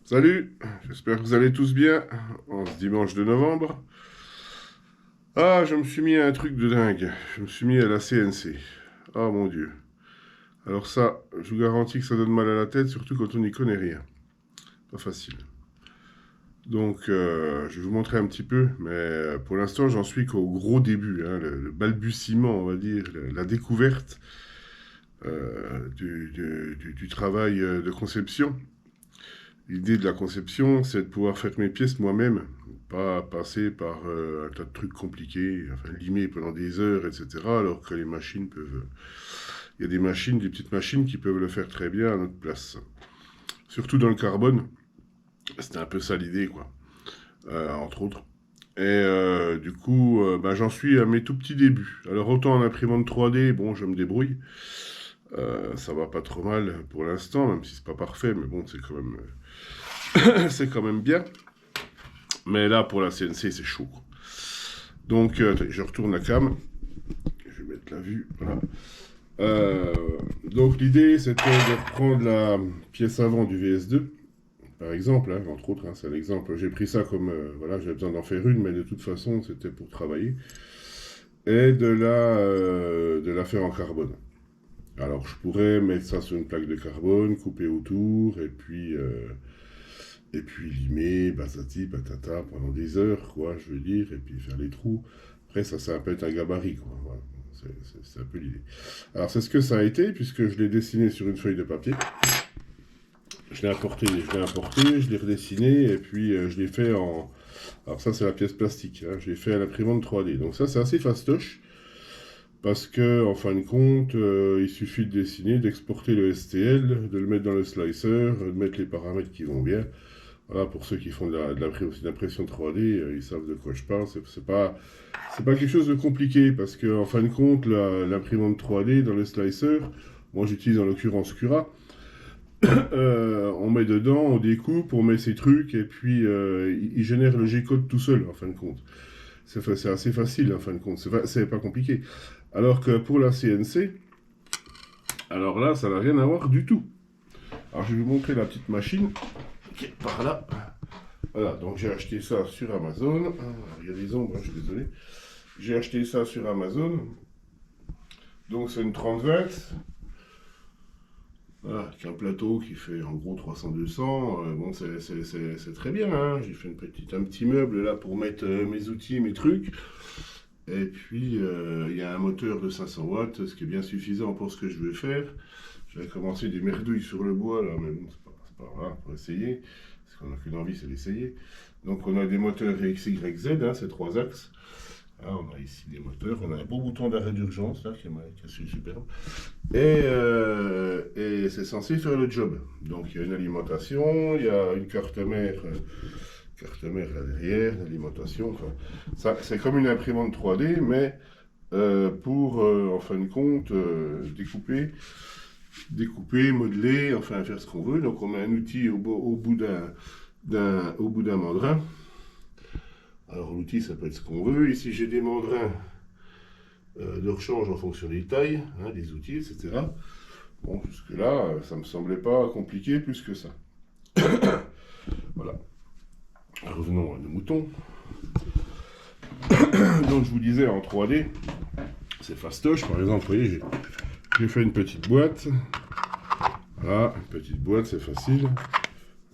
Salut, j'espère que vous allez tous bien en ce dimanche de novembre. Ah, je me suis mis à un truc de dingue. Je me suis mis à la CNC. Oh mon Dieu. Alors ça, je vous garantis que ça donne mal à la tête, surtout quand on n'y connaît rien. Pas facile. Donc, je vais vous montrer un petit peu, mais pour l'instant, j'en suis qu'au gros début, hein, le balbutiement, on va dire, la découverte du travail de conception. L'idée de la conception, c'est de pouvoir faire mes pièces moi-même, pas passer par un tas de trucs compliqués, enfin limer pendant des heures, etc. Alors que les machines peuvent. Il y a des machines, des petites machines qui peuvent le faire très bien à notre place. Surtout dans le carbone, c'était un peu ça l'idée, quoi, entre autres. Et du coup, bah, j'en suis à mes tout petits débuts. Alors autant en imprimante 3D, bon, je me débrouille. Ça va pas trop mal pour l'instant, même si c'est pas parfait, mais bon, c'est quand même, c'est quand même bien. Mais là, pour la CNC, c'est chaud. Donc, je retourne la cam. Je vais mettre la vue. Voilà. Euh, donc, l'idée, c'était de reprendre la pièce avant du VS2, par exemple, hein, entre autres. Hein, c'est l'exemple. J'ai pris ça comme. Voilà, j'avais besoin d'en faire une, mais de toute façon, c'était pour travailler. Et de la faire en carbone. Alors, je pourrais mettre ça sur une plaque de carbone, couper autour, et puis limer, patati, patata, pendant des heures, quoi, je veux dire, et puis faire les trous. Après, ça peut être un gabarit, quoi. Voilà. C'est un peu l'idée. Alors, c'est ce que ça a été, puisque je l'ai dessiné sur une feuille de papier. Je l'ai redessiné, et puis je l'ai fait en. Alors, ça, c'est la pièce plastique. Hein. Je l'ai fait à l'imprimante 3D. Donc, ça, c'est assez fastoche, parce que, en fin de compte, il suffit de dessiner, d'exporter le STL, de le mettre dans le slicer, de mettre les paramètres qui vont bien. Voilà, pour ceux qui font de l'impression 3D, ils savent de quoi je parle. C'est pas quelque chose de compliqué parce que, en fin de compte, l'imprimante 3D dans le slicer, moi j'utilise en l'occurrence Cura, on met dedans, on découpe, on met ses trucs et puis il génère le G-code tout seul en fin de compte. C'est assez facile en fin de compte, c'est pas compliqué. Alors que pour la CNC, alors là, ça n'a rien à voir du tout. Alors je vais vous montrer la petite machine qui est par là. Voilà, donc j'ai acheté ça sur Amazon. Ah, il y a des ombres, hein, je suis désolé. J'ai acheté ça sur Amazon. Donc c'est une 30-20. Voilà, avec un plateau qui fait en gros 300-200. Bon, c'est très bien. Hein. J'ai fait un petit meuble là pour mettre mes outils, mes trucs. Et puis il y a un moteur de 500 watts, ce qui est bien suffisant pour ce que je veux faire. J'avais commencé des merdouilles sur le bois là, mais bon, c'est pas grave, pour essayer. Ce qu'on n'a qu'une envie, c'est d'essayer. Donc on a des moteurs XYZ, hein, c'est 3 axes. Ah, on a ici des moteurs, on a un beau bouton d'arrêt d'urgence là qui est superbe. Et c'est censé faire le job. Donc il y a une alimentation, il y a une carte mère là derrière, l'alimentation. Enfin, ça, c'est comme une imprimante 3D, mais pour en fin de compte découper, modeler, enfin faire ce qu'on veut. Donc on met un outil au bout d'un mandrin. Alors l'outil ça peut être ce qu'on veut. Ici j'ai des mandrins de rechange en fonction des tailles, hein, des outils, etc. Bon, jusque-là, ça me semblait pas compliqué plus que ça. Voilà. Revenons à nos moutons. Donc je vous disais en 3D, c'est fastoche. Par exemple, vous voyez, j'ai fait une petite boîte. Voilà, une petite boîte, c'est facile.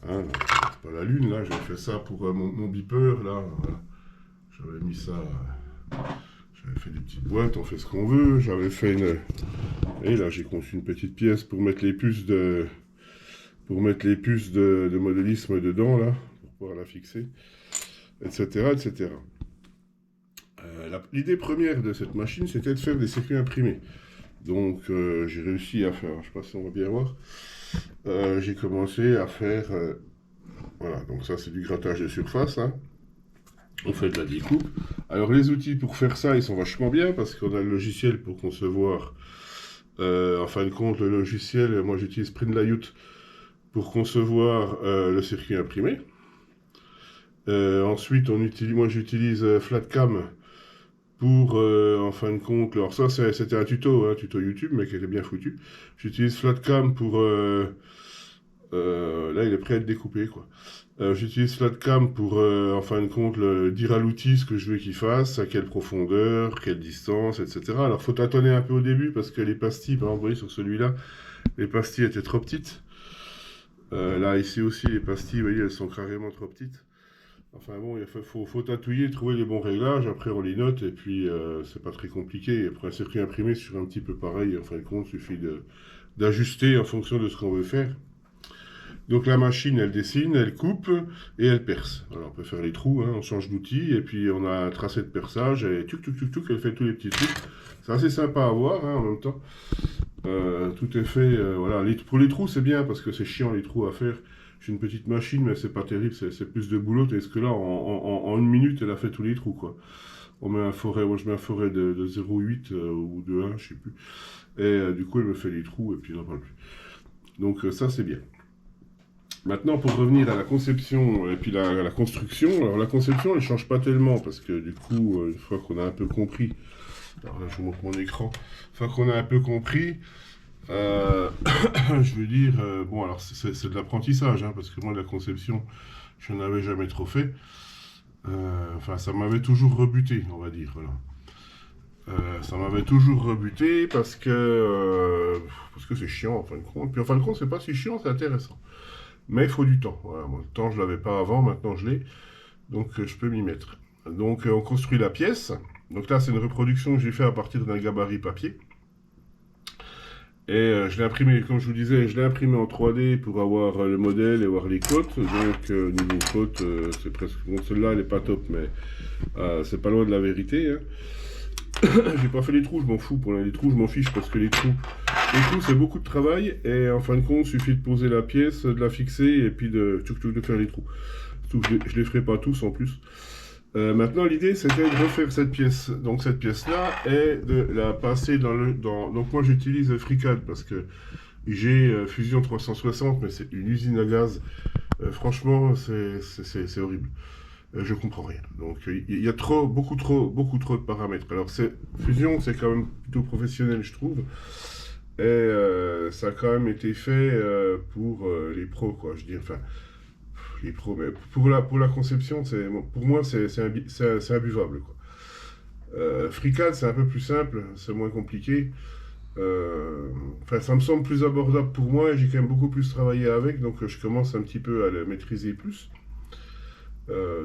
Hein, c'est pas la lune, là, j'ai fait ça pour mon beeper, là. Voilà. J'avais mis ça. J'avais fait des petites boîtes, on fait ce qu'on veut. J'avais fait une. Et là, j'ai conçu une petite pièce pour mettre les puces de modélisme dedans, là, pour pouvoir la fixer, etc., etc. L'idée première de cette machine, c'était de faire des circuits imprimés. Donc, j'ai réussi à faire, je ne sais pas si on va bien voir, j'ai commencé à faire, voilà, donc ça c'est du grattage de surface, hein. On fait de la découpe. Alors les outils pour faire ça, ils sont vachement bien parce qu'on a le logiciel pour concevoir. En fin de compte, le logiciel, moi j'utilise Printlayout pour concevoir le circuit imprimé. Ensuite, moi j'utilise Flatcam pour, en fin de compte, alors ça c'était un tuto, tuto YouTube, mais qui était bien foutu. J'utilise Flatcam pour là, il est prêt à être découpé, quoi. J'utilise Flatcam pour, en fin de compte, dire à l'outil ce que je veux qu'il fasse, à quelle profondeur, quelle distance, etc. Alors, faut tâtonner un peu au début parce que les pastilles, par exemple, vous voyez, sur celui-là, les pastilles étaient trop petites. Là, ici aussi, les pastilles, vous voyez, elles sont carrément trop petites. Enfin bon, faut tatouiller, trouver les bons réglages, après on les note, et puis c'est pas très compliqué. Après un circuit imprimé sur un petit peu pareil, en fin de compte, il suffit d'ajuster en fonction de ce qu'on veut faire. Donc la machine, elle dessine, elle coupe et elle perce. Alors on peut faire les trous, hein, on change d'outil, et puis on a un tracé de perçage, et elle fait tous les petits trous. C'est assez sympa à voir, hein, en même temps. Tout est fait, voilà. Pour les trous, c'est bien, parce que c'est chiant les trous à faire. J'ai une petite machine, mais c'est pas terrible, c'est plus de boulot. Est-ce que là, en une minute, elle a fait tous les trous, quoi. On met un forêt, moi je mets un forêt de 0,8 ou de 1, je sais plus. Et du coup, elle me fait les trous, et puis on n'en parle plus. Donc ça, c'est bien. Maintenant, pour revenir à la conception et puis la construction, alors la conception, elle change pas tellement, parce que du coup, une fois qu'on a un peu compris, alors là, je vous montre mon écran, une fois qu'on a un peu compris, je veux dire, bon, alors c'est de l'apprentissage, hein, parce que moi, la conception, je n'en avais jamais trop fait. Enfin, ça m'avait toujours rebuté, on va dire, voilà. Ça m'avait toujours rebuté parce que c'est chiant, en fin de compte. Puis en fin de compte, c'est pas si chiant, c'est intéressant. Mais il faut du temps. Voilà, moi, le temps, je l'avais pas avant, maintenant je l'ai. Donc, je peux m'y mettre. Donc, on construit la pièce. Donc là, c'est une reproduction que j'ai fait à partir d'un gabarit papier. Et je l'ai imprimé, comme je vous disais, je l'ai imprimé en 3D pour avoir le modèle et voir les côtes. Donc, niveau côte, c'est presque. Bon, celle-là, elle n'est pas top, mais c'est pas loin de la vérité, hein. J'ai pas fait les trous, je m'en fous. Pour les trous, je m'en fiche parce que les trous, c'est beaucoup de travail. Et en fin de compte, il suffit de poser la pièce, de la fixer et puis de faire les trous. Surtout que je les ferai pas tous en plus. Maintenant, l'idée, c'était de refaire cette pièce. Donc, cette pièce-là est de la passer Donc, moi, j'utilise FreeCAD parce que j'ai Fusion 360, mais c'est une usine à gaz. Franchement, c'est horrible. Je comprends rien. Donc, il y a beaucoup trop de paramètres. Alors, Fusion, c'est quand même plutôt professionnel, je trouve. Et ça a quand même été fait pour les pros, quoi. Je dis, enfin, les pros, mais pour la conception, pour moi, c'est imbuvable, quoi. FreeCAD, c'est un peu plus simple, c'est moins compliqué. Enfin, ça me semble plus abordable pour moi et j'ai quand même beaucoup plus travaillé avec, donc je commence un petit peu à le maîtriser plus.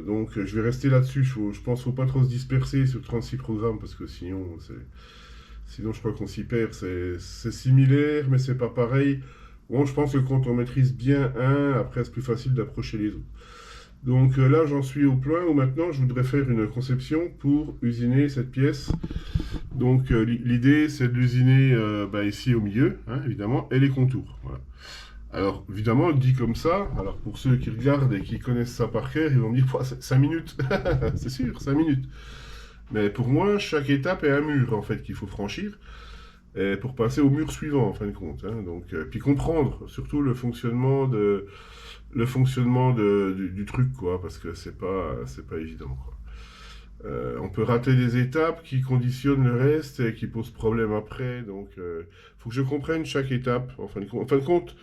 Donc je vais rester là-dessus. Je pense qu'il ne faut pas trop se disperser sur 36 programmes parce que sinon je crois qu'on s'y perd. C'est similaire, mais c'est pas pareil. Bon, je pense que quand on maîtrise bien un, après c'est plus facile d'approcher les autres. Donc là, j'en suis au point où maintenant je voudrais faire une conception pour usiner cette pièce. Donc l'idée, c'est de l'usiner ici au milieu, hein, évidemment, et les contours. Voilà. Alors, évidemment, dit comme ça, alors pour ceux qui regardent et qui connaissent ça par cœur, ils vont me dire, 5 minutes, c'est sûr, 5 minutes. Mais pour moi, chaque étape est un mur, en fait, qu'il faut franchir pour passer au mur suivant, en fin de compte, hein. Donc, puis comprendre surtout le fonctionnement du truc, quoi, parce que c'est pas évident, quoi. On peut rater des étapes qui conditionnent le reste et qui posent problème après, donc faut que je comprenne chaque étape, en fin de compte.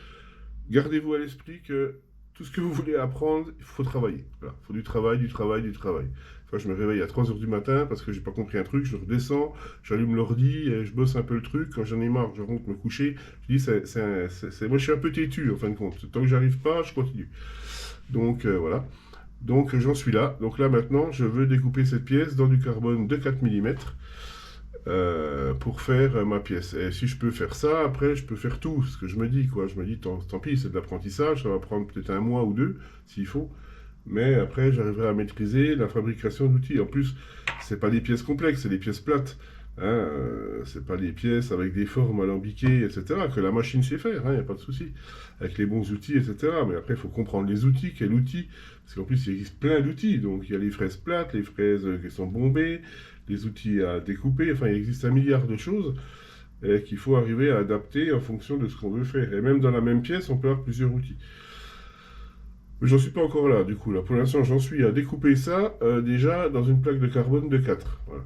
Gardez-vous à l'esprit que tout ce que vous voulez apprendre, il faut travailler. Voilà. Il faut du travail, du travail, du travail. Enfin, je me réveille à 3 heures du matin parce que j'ai pas compris un truc, je redescends, j'allume l'ordi, et je bosse un peu le truc. Quand j'en ai marre, je rentre me coucher. Je dis, moi je suis un peu têtu en fin de compte. Tant que j'arrive pas, je continue. Donc voilà. Donc j'en suis là. Donc là maintenant, je veux découper cette pièce dans du carbone de 4 mm. Pour faire ma pièce. Et si je peux faire ça, après je peux faire tout, ce que je me dis, quoi. Je me dis, tant pis, c'est de l'apprentissage, ça va prendre peut-être 1 mois ou 2, s'il faut. Mais après, j'arriverai à maîtriser la fabrication d'outils. En plus, c'est pas des pièces complexes, c'est des pièces plates. Hein, c'est pas des pièces avec des formes alambiquées, etc., que la machine sait faire, il n'y a pas de souci. Avec les bons outils, etc. Mais après, il faut comprendre les outils, quel outil. Parce qu'en plus, il existe plein d'outils. Donc, il y a les fraises plates, les fraises qui sont bombées, les outils à découper. Enfin, il existe 1 milliard de choses qu'il faut arriver à adapter en fonction de ce qu'on veut faire. Et même dans la même pièce, on peut avoir plusieurs outils. Mais j'en suis pas encore là, du coup. Là, pour l'instant, j'en suis à découper ça déjà dans une plaque de carbone de 4. Voilà.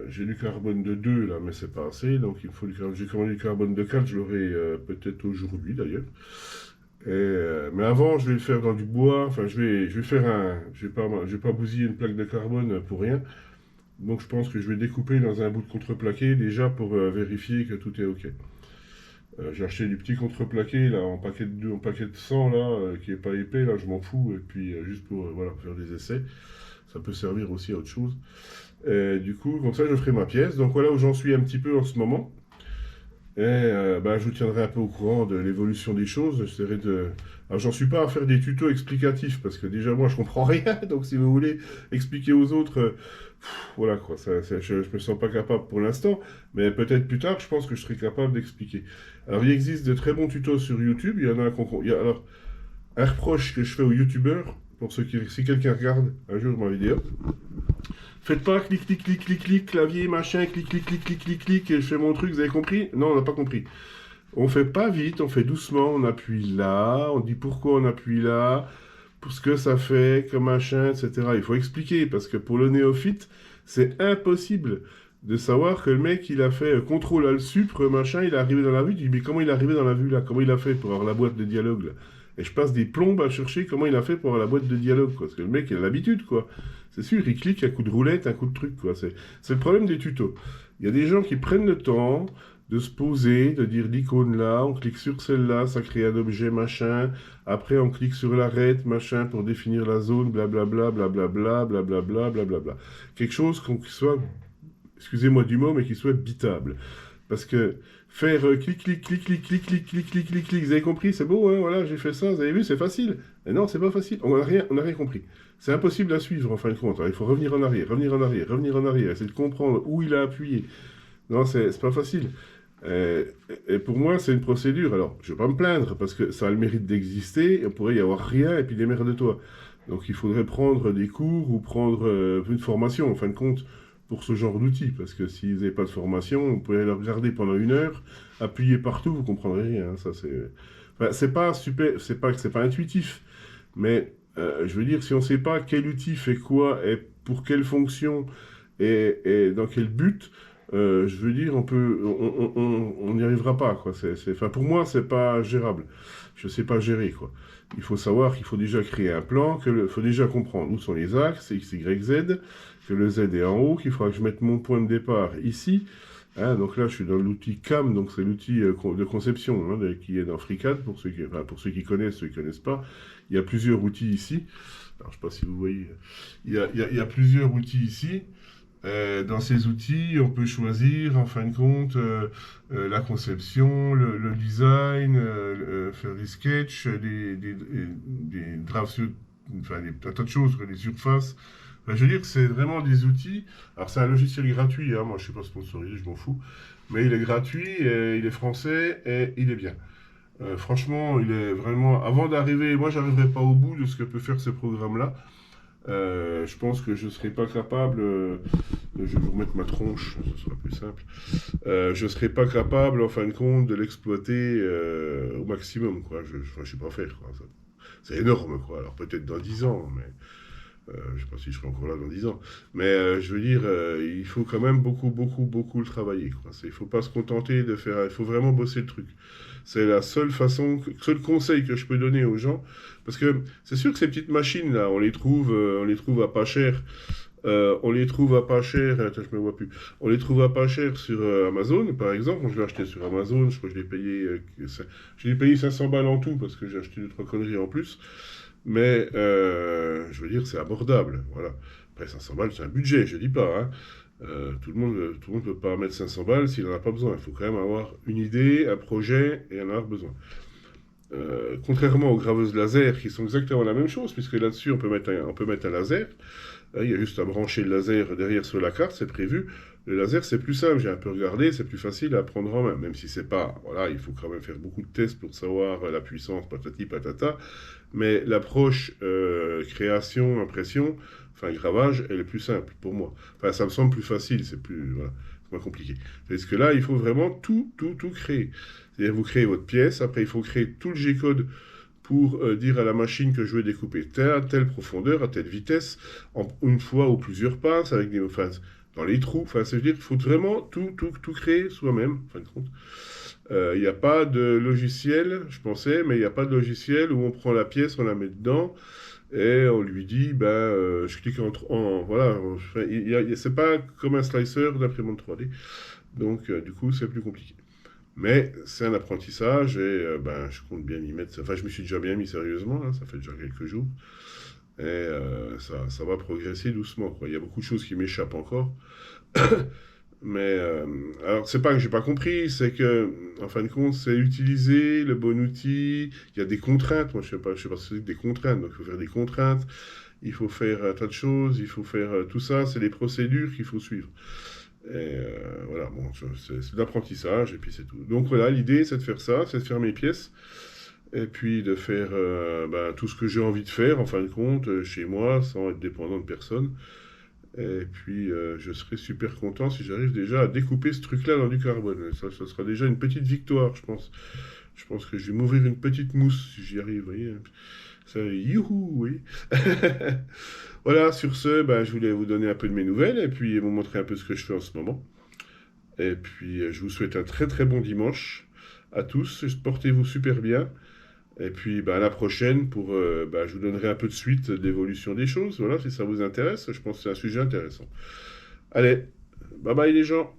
J'ai du carbone de 2 là, mais c'est pas assez. Donc, j'ai commandé du carbone de 4, je l'aurai peut-être aujourd'hui d'ailleurs. Mais avant, je vais le faire dans du bois. Enfin, je vais faire je vais pas bousiller une plaque de carbone pour rien. Donc, je pense que je vais découper dans un bout de contreplaqué déjà pour vérifier que tout est OK. J'ai acheté du petit contreplaqué là en paquet de 100 là, qui est pas épais là, je m'en fous. Et puis juste pour voilà, faire des essais, ça peut servir aussi à autre chose. Du coup, comme ça, je ferai ma pièce. Donc voilà où j'en suis un petit peu en ce moment. Bah, je vous tiendrai un peu au courant de l'évolution des choses. J'essaierai de... Alors, j'en suis pas à faire des tutos explicatifs parce que déjà, moi, je comprends rien. Donc, si vous voulez expliquer aux autres, voilà quoi, je me sens pas capable pour l'instant. Mais peut-être plus tard, je pense que je serai capable d'expliquer. Alors, il existe de très bons tutos sur YouTube. Il y en a alors, un reproche que je fais aux YouTubeurs, pour ceux qui, si quelqu'un regarde un jour ma vidéo, faites pas clic, clic, clic, clic, clic, clavier, machin, clic, clic, clic, clic, clic, clic, et je fais mon truc, vous avez compris? Non, on n'a pas compris. On fait pas vite, on fait doucement, on appuie là, on dit pourquoi on appuie là, pour ce que ça fait, que machin, etc. Il faut expliquer, parce que pour le néophyte, c'est impossible de savoir que le mec, il a fait CTRL Alt Supre, machin, il est arrivé dans la vue, tu dis, mais comment il est arrivé dans la vue là? Comment il a fait pour avoir la boîte de dialogue là? Et je passe des plombes à chercher comment il a fait pour avoir la boîte de dialogue, quoi. Parce que le mec, il a l'habitude, quoi. C'est sûr, il clique un coup de roulette, un coup de truc, quoi. C'est le problème des tutos. Il y a des gens qui prennent le temps de se poser, de dire l'icône là, on clique sur celle-là, ça crée un objet, machin. Après, on clique sur l'arête, machin, pour définir la zone, blablabla, blablabla, blablabla, blablabla. Quelque chose qui soit, excusez-moi du mot, mais qui soit bitable. Parce que faire clic, clic, clic, clic, clic, clic, clic, clic, clic, clic, vous avez compris, c'est beau, hein, voilà, j'ai fait ça, vous avez vu, c'est facile. Mais non, c'est pas facile, on n'a rien compris. C'est impossible à suivre en fin de compte. Alors, il faut revenir en arrière, revenir en arrière, revenir en arrière, essayer de comprendre où il a appuyé. Non, c'est pas facile. Euh, et pour moi, c'est une procédure. Alors, je vais pas me plaindre parce que ça a le mérite d'exister. On pourrait y avoir rien et puis démerde-toi. Donc, il faudrait prendre des cours ou prendre une formation, en fin de compte, pour ce genre d'outils. Parce que s'ils n'avaient pas de formation, vous pouvez le regarder pendant 1 heure, appuyer partout, vous comprendrez rien. Ça, c'est pas super, c'est pas intuitif. Mais je veux dire, si on ne sait pas quel outil fait quoi et pour quelle fonction et dans quel but, je veux dire, on n'y arrivera pas, quoi. Enfin, pour moi, c'est pas gérable. Je sais pas gérer, quoi. Il faut savoir qu'il faut déjà créer un plan, faut déjà comprendre où sont les axes, X, Y, Z, que le Z est en haut, qu'il faudra que je mette mon point de départ ici. Hein, donc là, je suis dans l'outil CAM, donc c'est l'outil de conception hein, qui est dans FreeCAD, pour ceux qui connaissent, ceux qui ne connaissent pas. Il y a plusieurs outils ici. Alors, je ne sais pas si vous voyez. Il y a plusieurs outils ici. Dans ces outils, on peut choisir, en fin de compte, la conception, le design, faire des sketchs, des drafts, enfin, un tas de choses, quoi, des surfaces. Enfin, je veux dire que c'est vraiment des outils. Alors, c'est un logiciel gratuit, hein, moi je ne suis pas sponsorisé, je m'en fous. Mais il est gratuit, il est français et il est bien. Franchement, il est vraiment. Avant d'arriver, moi, j'arriverai pas au bout de ce que peut faire ce programme-là. Je pense que je ne serai pas capable. Je vais vous remettre ma tronche, ce sera plus simple. Je ne serai pas capable, en fin de compte, de l'exploiter au maximum, quoi. Enfin, je sais pas faire, quoi. C'est énorme, quoi. Alors peut-être dans 10 ans, mais je ne sais pas si je serai encore là dans 10 ans. Mais je veux dire, il faut quand même beaucoup, beaucoup, beaucoup le travailler, quoi. Il ne faut pas se contenter de faire. Il faut vraiment bosser le truc. C'est la seule façon, seul conseil que je peux donner aux gens. Parce que c'est sûr que ces petites machines-là, on les trouve à pas cher. On les trouve à pas cher. Attends, je me vois plus. On les trouve à pas cher sur Amazon, par exemple. Moi, je l'ai acheté sur Amazon. Je crois que je l'ai payé 500 balles en tout parce que j'ai acheté 2-3 conneries en plus. Mais je veux dire, c'est abordable. Voilà. Après, 500 balles, c'est un budget, je dis pas. Hein. Tout le monde ne peut pas mettre 500 balles s'il n'en a pas besoin. Il faut quand même avoir une idée, un projet et en avoir besoin. Contrairement aux graveuses laser qui sont exactement la même chose, puisque là-dessus on peut mettre un laser. Il y a juste à brancher le laser derrière sur la carte, c'est prévu. Le laser c'est plus simple, j'ai un peu regardé, c'est plus facile à prendre en main, même si c'est pas. Voilà, il faut quand même faire beaucoup de tests pour savoir la puissance, patati patata. Mais l'approche création, impression, enfin gravage, elle est plus simple pour moi. Enfin, ça me semble plus facile, c'est plus. Voilà, c'est moins compliqué. Parce que là, il faut vraiment tout créer. C'est-à-dire, vous créez votre pièce, après, il faut créer tout le G-code pour dire à la machine que je veux découper telle profondeur, à telle vitesse, une fois ou plusieurs passes, avec enfin, dans les trous. Enfin, ça veut dire qu'il faut vraiment tout créer soi-même, en fin de compte. Il n'y a pas de logiciel, je pensais, mais il n'y a pas de logiciel où on prend la pièce, on la met dedans et on lui dit, ben, je clique voilà, c'est pas comme un slicer d'imprimante 3D, donc du coup c'est plus compliqué. Mais c'est un apprentissage et ben, je compte bien y mettre. Enfin, je me suis déjà bien mis sérieusement, hein, ça fait déjà quelques jours. Et ça va progresser doucement, quoi. Il y a beaucoup de choses qui m'échappent encore. Mais alors, c'est pas que j'ai pas compris, c'est que, en fin de compte, c'est utiliser le bon outil. Il y a des contraintes. Moi, je sais pas ce que c'est que des contraintes. Donc, il faut faire des contraintes. Il faut faire un tas de choses. Il faut faire tout ça. C'est des procédures qu'il faut suivre. Et voilà, bon, c'est de l'apprentissage et puis c'est tout. Donc voilà, l'idée c'est de faire ça, c'est de faire mes pièces et puis de faire ben, tout ce que j'ai envie de faire en fin de compte chez moi sans être dépendant de personne. Et puis je serai super content si j'arrive déjà à découper ce truc-là dans du carbone. Ça sera déjà une petite victoire, je pense. Je pense que je vais m'ouvrir une petite mousse si j'y arrive, vous voyez. Ça, youhou, oui. Voilà, sur ce, ben, je voulais vous donner un peu de mes nouvelles et puis vous montrer un peu ce que je fais en ce moment. Et puis, je vous souhaite un très très bon dimanche à tous. Portez-vous super bien. Et puis, bah, à la prochaine pour, bah, je vous donnerai un peu de suite d'évolution des choses. Voilà, si ça vous intéresse. Je pense que c'est un sujet intéressant. Allez, bye bye les gens.